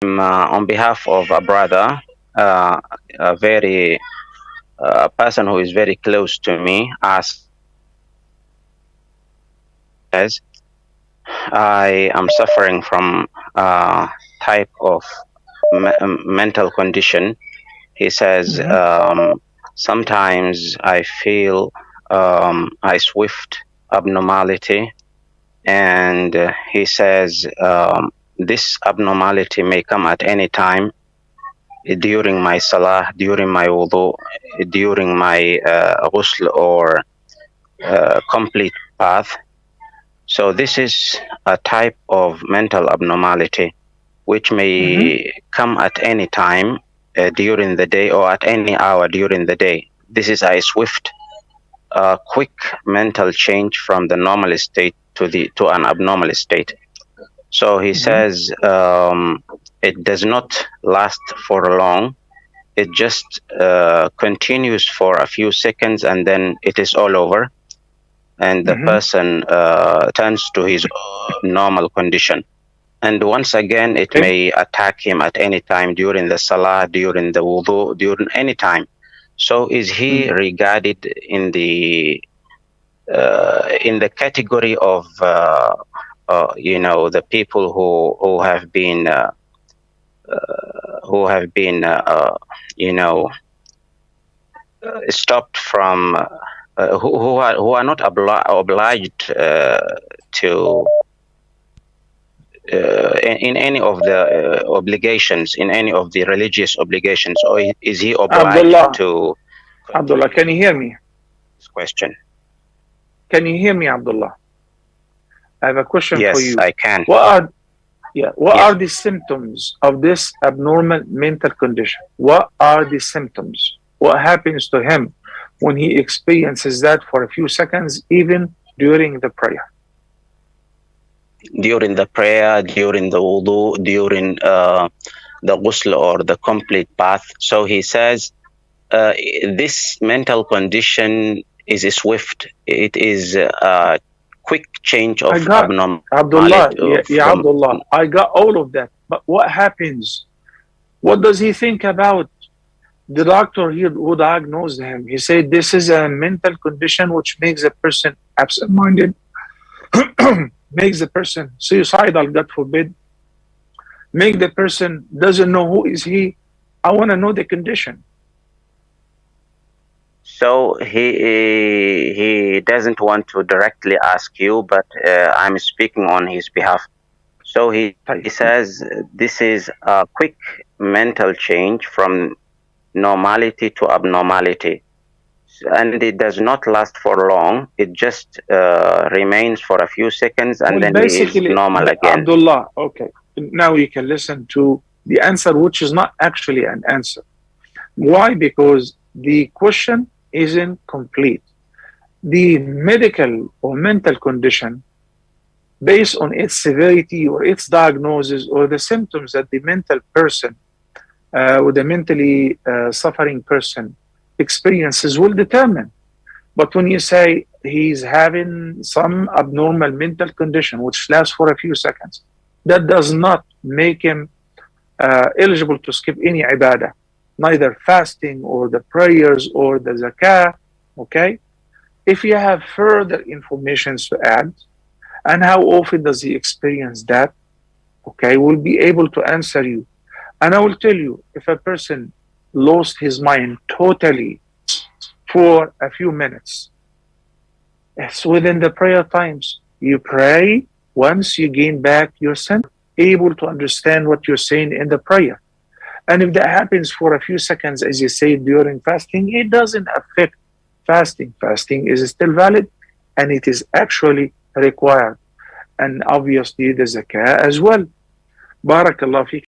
On behalf of a brother, a very person who is very close to me, as I am suffering from a type of mental condition. He says sometimes I feel a swift abnormality, and he says this abnormality may come at any time during my Salah, during my wudu, during my ghusl or complete bath. So this is a type of mental abnormality which may come at any time during the day or at any hour during the day. This is a swift, quick mental change from the normal state to an abnormal state. So he says it does not last for long. It just continues for a few seconds and then it is all over. And the person turns to his normal condition. And once again, it may attack him at any time during the Salah, during the wudu, during any time. So is he regarded in the category of the people who have been stopped from who are not obliged to in any of the obligations, in any of the religious obligations, or is he obliged to? Abdullah, can you hear me? This question. Can you hear me, Abdullah? I have a question for you. Yes, I can. What are the symptoms of this abnormal mental condition? What are the symptoms? What happens to him when he experiences that for a few seconds, even during the prayer? During the prayer, during the wudu, during the ghusl or the complete bath. So he says this mental condition is swift. It is a quick change of abnormality. Abdullah, Abdullah, I got all of that. But what happens? What does he think about the doctor here who diagnosed him? He said this is a mental condition which makes a person absent-minded, makes the person suicidal, God forbid, make the person doesn't know who is he. I want to know the condition. So he doesn't want to directly ask you, but I'm speaking on his behalf. So he says this is a quick mental change from normality to abnormality. And it does not last for long. It just remains for a few seconds and then it is normal again. Abdullah, okay. Now you can listen to the answer, which is not actually an answer. Why? Because the question isn't complete. The medical or mental condition, based on its severity or its diagnosis or the symptoms that the mental person or the mentally suffering person experiences will determine. But when you say he's having some abnormal mental condition which lasts for a few seconds, that does not make him eligible to skip any ibadah, neither fasting or the prayers or the zakah. Okay, if you have further information to add, and how often does he experience that, okay, we'll be able to answer you. And I will tell you, if a person lost his mind totally for a few minutes, it's within the prayer times. You pray once you gain back your sense, able to understand what you're saying in the prayer. And if that happens for a few seconds, as you say, during fasting, it doesn't affect fasting. Fasting is still valid and it is actually required. And obviously the zakah as well. Barakallah feek.